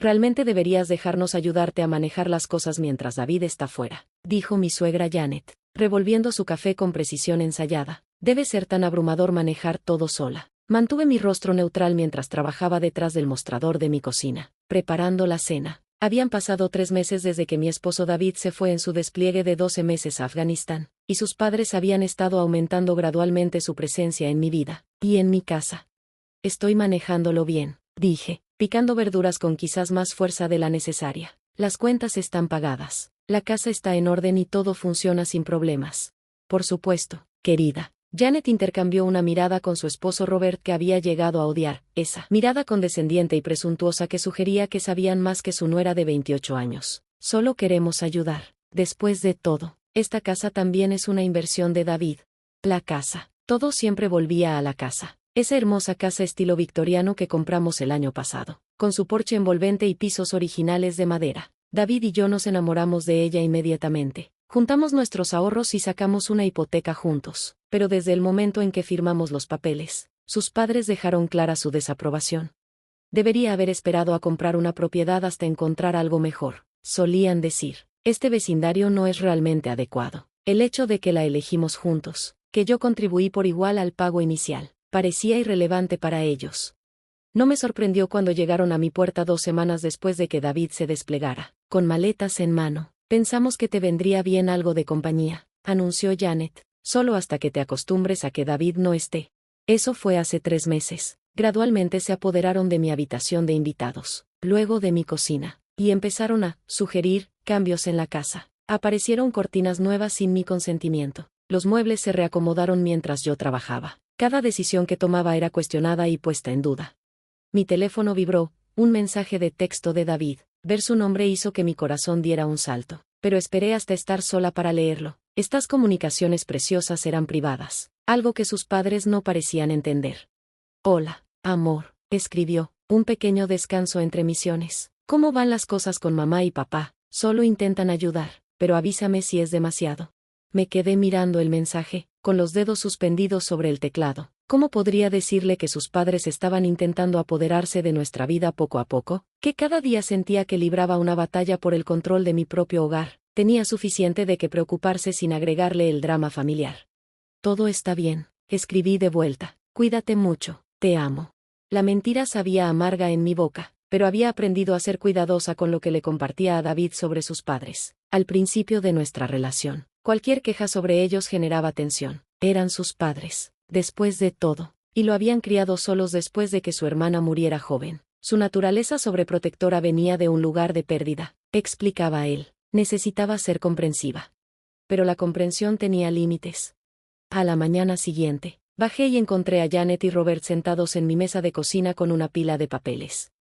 Realmente deberías dejarnos ayudarte a manejar las cosas mientras David está fuera, dijo mi suegra Janet, revolviendo su café con precisión ensayada. Debe ser tan abrumador manejar todo sola. Mantuve mi rostro neutral mientras trabajaba detrás del mostrador de mi cocina, preparando la cena. Habían pasado 3 meses desde que mi esposo David se fue en su despliegue de 12 meses a Afganistán, y sus padres habían estado aumentando gradualmente su presencia en mi vida, y en mi casa. Estoy manejándolo bien, dije, picando verduras con quizás más fuerza de la necesaria. Las cuentas están pagadas, la casa está en orden y todo funciona sin problemas. Por supuesto, querida. Janet intercambió una mirada con su esposo Robert que había llegado a odiar, esa mirada condescendiente y presuntuosa que sugería que sabían más que su nuera de 28 años. Solo queremos ayudar. Después de todo, esta casa también es una inversión de David. La casa. Todo siempre volvía a la casa. Esa hermosa casa estilo victoriano que compramos el año pasado, con su porche envolvente y pisos originales de madera. David y yo nos enamoramos de ella inmediatamente. Juntamos nuestros ahorros y sacamos una hipoteca juntos, pero desde el momento en que firmamos los papeles, sus padres dejaron clara su desaprobación. Debería haber esperado a comprar una propiedad hasta encontrar algo mejor, solían decir. Este vecindario no es realmente adecuado. El hecho de que la elegimos juntos, que yo contribuí por igual al pago inicial, parecía irrelevante para ellos. No me sorprendió cuando llegaron a mi puerta 2 semanas después de que David se desplegara, con maletas en mano. Pensamos que te vendría bien algo de compañía, anunció Janet, solo hasta que te acostumbres a que David no esté. Eso fue hace 3 meses. Gradualmente se apoderaron de mi habitación de invitados, luego de mi cocina, y empezaron a sugerir cambios en la casa. Aparecieron cortinas nuevas sin mi consentimiento. Los muebles se reacomodaron mientras yo trabajaba. Cada decisión que tomaba era cuestionada y puesta en duda. Mi teléfono vibró, un mensaje de texto de David. Ver su nombre hizo que mi corazón diera un salto, pero esperé hasta estar sola para leerlo. Estas comunicaciones preciosas eran privadas, algo que sus padres no parecían entender. Hola, amor, escribió, un pequeño descanso entre misiones. ¿Cómo van las cosas con mamá y papá? Solo intentan ayudar, pero avísame si es demasiado. Me quedé mirando el mensaje, con los dedos suspendidos sobre el teclado. ¿Cómo podría decirle que sus padres estaban intentando apoderarse de nuestra vida poco a poco? Que cada día sentía que libraba una batalla por el control de mi propio hogar. Tenía suficiente de qué preocuparse sin agregarle el drama familiar. Todo está bien, escribí de vuelta. Cuídate mucho, te amo. La mentira sabía amarga en mi boca, pero había aprendido a ser cuidadosa con lo que le compartía a David sobre sus padres. Al principio de nuestra relación, cualquier queja sobre ellos generaba tensión. Eran sus padres. Después de todo, y lo habían criado solos después de que su hermana muriera joven. Su naturaleza sobreprotectora venía de un lugar de pérdida, explicaba él. Necesitaba ser comprensiva. Pero la comprensión tenía límites. A la mañana siguiente, bajé y encontré a Janet y Robert sentados en mi mesa de cocina con una pila de papeles.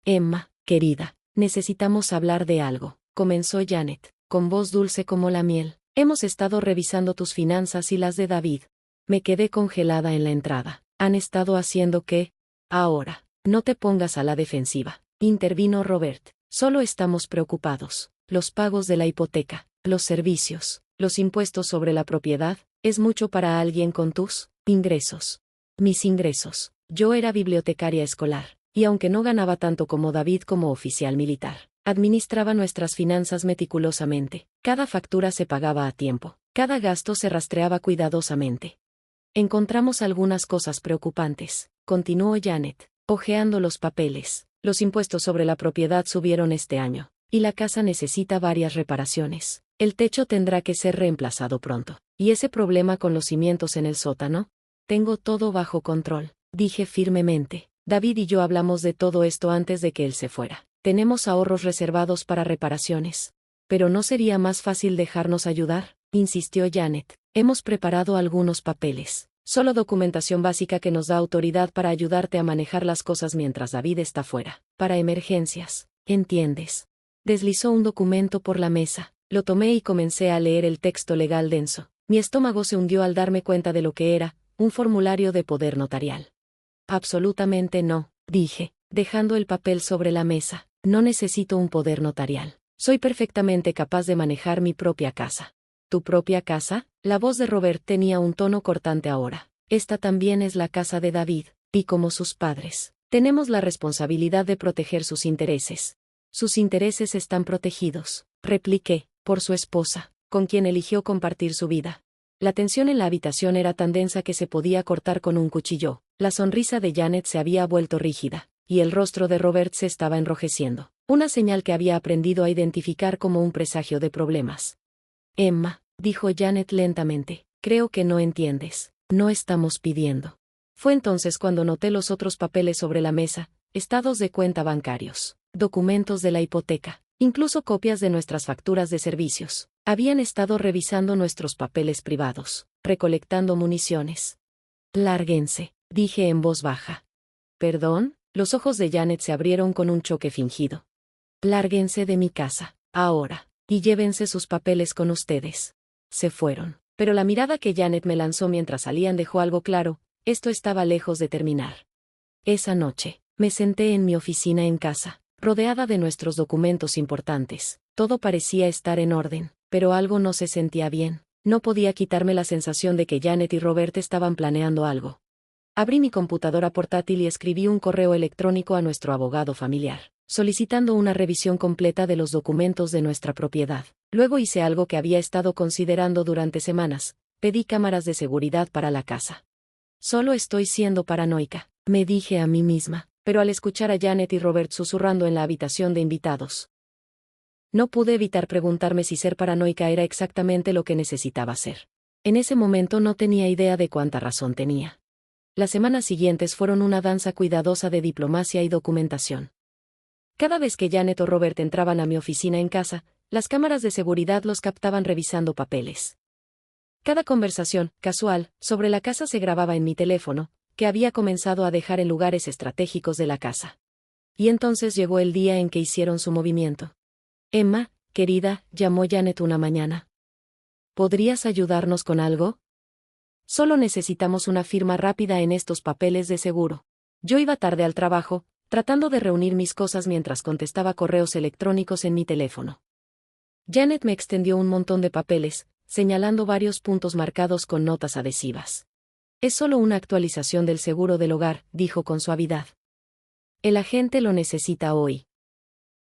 Emma, querida, necesitamos hablar de algo, comenzó Janet, con voz dulce como la miel. Hemos estado revisando tus finanzas y las de David. Me quedé congelada en la entrada. ¿Han estado haciendo qué? Ahora, no te pongas a la defensiva, intervino Robert. Solo estamos preocupados. Los pagos de la hipoteca, los servicios, los impuestos sobre la propiedad, ¿es mucho para alguien con tus ingresos? Mis ingresos. Yo era bibliotecaria escolar, y aunque no ganaba tanto como David como oficial militar, administraba nuestras finanzas meticulosamente. Cada factura se pagaba a tiempo, cada gasto se rastreaba cuidadosamente. Encontramos algunas cosas preocupantes, continuó Janet, hojeando los papeles. Los impuestos sobre la propiedad subieron este año, y la casa necesita varias reparaciones. El techo tendrá que ser reemplazado pronto. ¿Y ese problema con los cimientos en el sótano? Tengo todo bajo control, dije firmemente. David y yo hablamos de todo esto antes de que él se fuera. Tenemos ahorros reservados para reparaciones. ¿Pero no sería más fácil dejarnos ayudar?, insistió Janet. Hemos preparado algunos papeles. Solo documentación básica que nos da autoridad para ayudarte a manejar las cosas mientras David está fuera. Para emergencias, ¿entiendes? Deslizó un documento por la mesa. Lo tomé y comencé a leer el texto legal denso. Mi estómago se hundió al darme cuenta de lo que era, un formulario de poder notarial. Absolutamente no, dije, dejando el papel sobre la mesa. No necesito un poder notarial. Soy perfectamente capaz de manejar mi propia casa. ¿Tu propia casa? La voz de Robert tenía un tono cortante ahora. Esta también es la casa de David, y como sus padres, tenemos la responsabilidad de proteger sus intereses. Sus intereses están protegidos, repliqué, por su esposa, con quien eligió compartir su vida. La tensión en la habitación era tan densa que se podía cortar con un cuchillo. La sonrisa de Janet se había vuelto rígida, y el rostro de Robert se estaba enrojeciendo, una señal que había aprendido a identificar como un presagio de problemas. Emma, dijo Janet lentamente, creo que no entiendes. No estamos pidiendo. Fue entonces cuando noté los otros papeles sobre la mesa, estados de cuenta bancarios, documentos de la hipoteca, incluso copias de nuestras facturas de servicios. Habían estado revisando nuestros papeles privados, recolectando municiones. Lárguense, dije en voz baja. ¿Perdón? Los ojos de Janet se abrieron con un choque fingido. Lárguense de mi casa, ahora, y llévense sus papeles con ustedes. Se fueron, pero la mirada que Janet me lanzó mientras salían dejó algo claro, esto estaba lejos de terminar. Esa noche, me senté en mi oficina en casa, rodeada de nuestros documentos importantes. Todo parecía estar en orden, pero algo no se sentía bien. No podía quitarme la sensación de que Janet y Robert estaban planeando algo. Abrí mi computadora portátil y escribí un correo electrónico a nuestro abogado familiar, solicitando una revisión completa de los documentos de nuestra propiedad. Luego hice algo que había estado considerando durante semanas, pedí cámaras de seguridad para la casa. Solo estoy siendo paranoica, me dije a mí misma, pero al escuchar a Janet y Robert susurrando en la habitación de invitados, no pude evitar preguntarme si ser paranoica era exactamente lo que necesitaba ser. En ese momento no tenía idea de cuánta razón tenía. Las semanas siguientes fueron una danza cuidadosa de diplomacia y documentación. Cada vez que Janet o Robert entraban a mi oficina en casa, las cámaras de seguridad los captaban revisando papeles. Cada conversación, casual, sobre la casa se grababa en mi teléfono, que había comenzado a dejar en lugares estratégicos de la casa. Y entonces llegó el día en que hicieron su movimiento. Emma, querida, llamó Janet una mañana. ¿Podrías ayudarnos con algo? Solo necesitamos una firma rápida en estos papeles de seguro. Yo iba tarde al trabajo, tratando de reunir mis cosas mientras contestaba correos electrónicos en mi teléfono. Janet me extendió un montón de papeles, señalando varios puntos marcados con notas adhesivas. Es solo una actualización del seguro del hogar, dijo con suavidad. El agente lo necesita hoy.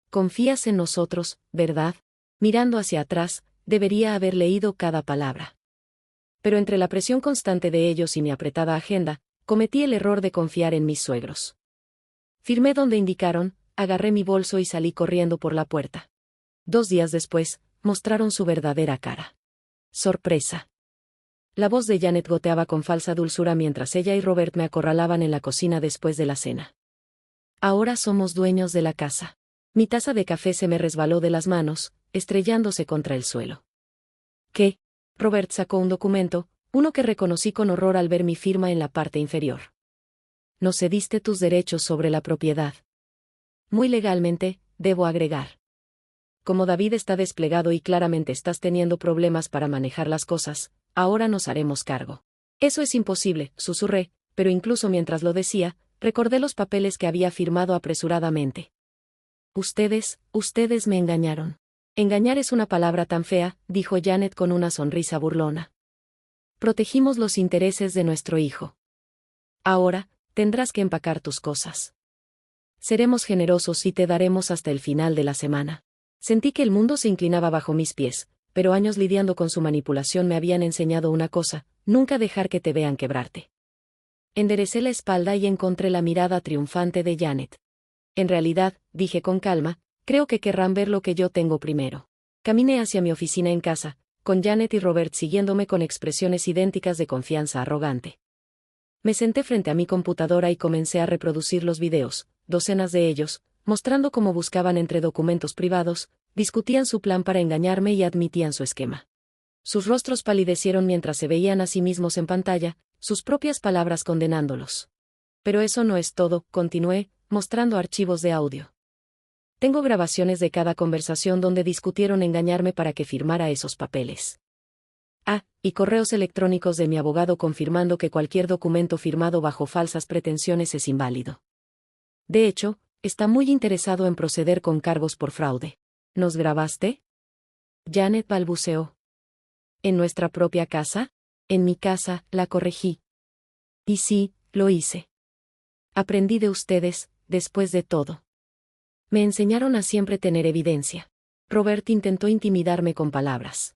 Confías en nosotros, ¿verdad? Mirando hacia atrás, debería haber leído cada palabra. Pero entre la presión constante de ellos y mi apretada agenda, cometí el error de confiar en mis suegros. Firmé donde indicaron, agarré mi bolso y salí corriendo por la puerta. 2 días después, mostraron su verdadera cara. Sorpresa. La voz de Janet goteaba con falsa dulzura mientras ella y Robert me acorralaban en la cocina después de la cena. Ahora somos dueños de la casa. Mi taza de café se me resbaló de las manos, estrellándose contra el suelo. ¿Qué? Robert sacó un documento, uno que reconocí con horror al ver mi firma en la parte inferior. Nos cediste tus derechos sobre la propiedad. Muy legalmente, debo agregar. Como David está desplegado y claramente estás teniendo problemas para manejar las cosas, ahora nos haremos cargo. Eso es imposible, susurré, pero incluso mientras lo decía, recordé los papeles que había firmado apresuradamente. Ustedes me engañaron. Engañar es una palabra tan fea, dijo Janet con una sonrisa burlona. Protegimos los intereses de nuestro hijo. Ahora, tendrás que empacar tus cosas. Seremos generosos y te daremos hasta el final de la semana. Sentí que el mundo se inclinaba bajo mis pies, pero años lidiando con su manipulación me habían enseñado una cosa: nunca dejar que te vean quebrarte. Enderecé la espalda y encontré la mirada triunfante de Janet. En realidad, dije con calma, creo que querrán ver lo que yo tengo primero. Caminé hacia mi oficina en casa, con Janet y Robert siguiéndome con expresiones idénticas de confianza arrogante. Me senté frente a mi computadora y comencé a reproducir los videos, docenas de ellos, mostrando cómo buscaban entre documentos privados, discutían su plan para engañarme y admitían su esquema. Sus rostros palidecieron mientras se veían a sí mismos en pantalla, sus propias palabras condenándolos. Pero eso no es todo, continué, mostrando archivos de audio. Tengo grabaciones de cada conversación donde discutieron engañarme para que firmara esos papeles. Y correos electrónicos de mi abogado confirmando que cualquier documento firmado bajo falsas pretensiones es inválido. De hecho, está muy interesado en proceder con cargos por fraude. ¿Nos grabaste? Janet balbuceó. ¿En nuestra propia casa? En mi casa, la corregí. Y sí, lo hice. Aprendí de ustedes, después de todo. Me enseñaron a siempre tener evidencia. Robert intentó intimidarme con palabras.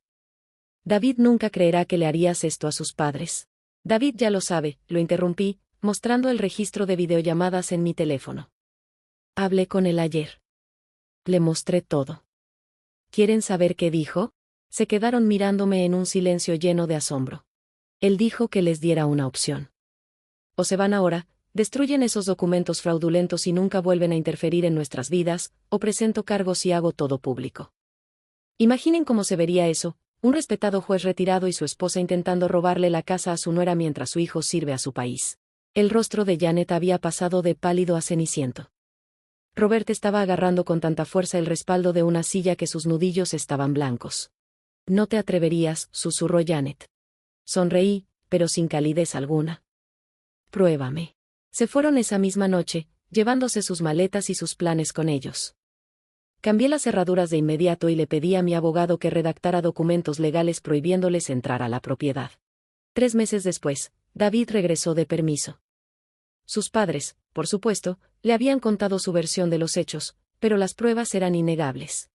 David nunca creerá que le harías esto a sus padres. David ya lo sabe, lo interrumpí, mostrando el registro de videollamadas en mi teléfono. Hablé con él ayer. Le mostré todo. ¿Quieren saber qué dijo? Se quedaron mirándome en un silencio lleno de asombro. Él dijo que les diera una opción. O se van ahora, destruyen esos documentos fraudulentos y nunca vuelven a interferir en nuestras vidas, o presento cargos y hago todo público. Imaginen cómo se vería eso, un respetado juez retirado y su esposa intentando robarle la casa a su nuera mientras su hijo sirve a su país. El rostro de Janet había pasado de pálido a ceniciento. Robert estaba agarrando con tanta fuerza el respaldo de una silla que sus nudillos estaban blancos. No te atreverías, susurró Janet. Sonreí, pero sin calidez alguna. Pruébame. Se fueron esa misma noche, llevándose sus maletas y sus planes con ellos. Cambié las cerraduras de inmediato y le pedí a mi abogado que redactara documentos legales prohibiéndoles entrar a la propiedad. 3 meses después, David regresó de permiso. Sus padres, por supuesto, le habían contado su versión de los hechos, pero las pruebas eran innegables.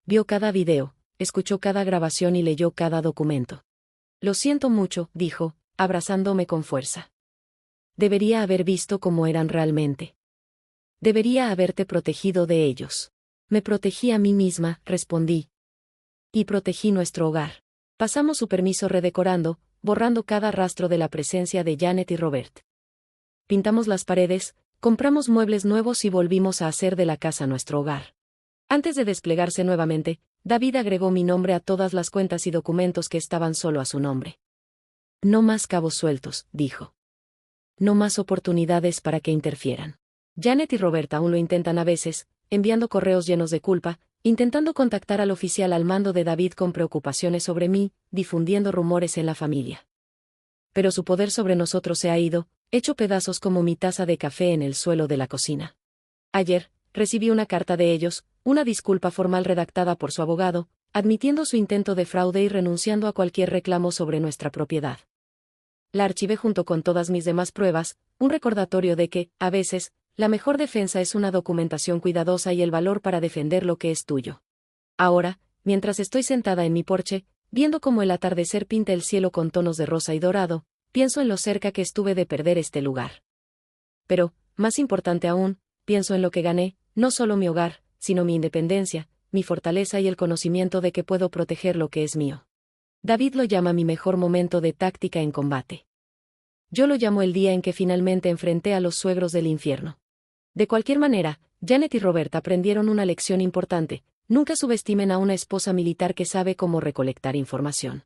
Vio cada video, escuchó cada grabación y leyó cada documento. Lo siento mucho, dijo, abrazándome con fuerza. Debería haber visto cómo eran realmente. Debería haberte protegido de ellos. Me protegí a mí misma, respondí. Y protegí nuestro hogar. Pasamos su permiso redecorando, borrando cada rastro de la presencia de Janet y Robert. Pintamos las paredes, compramos muebles nuevos y volvimos a hacer de la casa nuestro hogar. Antes de desplegarse nuevamente, David agregó mi nombre a todas las cuentas y documentos que estaban solo a su nombre. No más cabos sueltos, dijo. No más oportunidades para que interfieran. Janet y Robert aún lo intentan a veces, enviando correos llenos de culpa, intentando contactar al oficial al mando de David con preocupaciones sobre mí, difundiendo rumores en la familia. Pero su poder sobre nosotros se ha ido, hecho pedazos como mi taza de café en el suelo de la cocina. Ayer, recibí una carta de ellos, una disculpa formal redactada por su abogado, admitiendo su intento de fraude y renunciando a cualquier reclamo sobre nuestra propiedad. La archivé junto con todas mis demás pruebas, un recordatorio de que, a veces, la mejor defensa es una documentación cuidadosa y el valor para defender lo que es tuyo. Ahora, mientras estoy sentada en mi porche, viendo cómo el atardecer pinta el cielo con tonos de rosa y dorado, pienso en lo cerca que estuve de perder este lugar. Pero, más importante aún, pienso en lo que gané, no solo mi hogar, sino mi independencia, mi fortaleza y el conocimiento de que puedo proteger lo que es mío. David lo llama mi mejor momento de táctica en combate. Yo lo llamo el día en que finalmente enfrenté a los suegros del infierno. De cualquier manera, Janet y Robert aprendieron una lección importante: nunca subestimen a una esposa militar que sabe cómo recolectar información.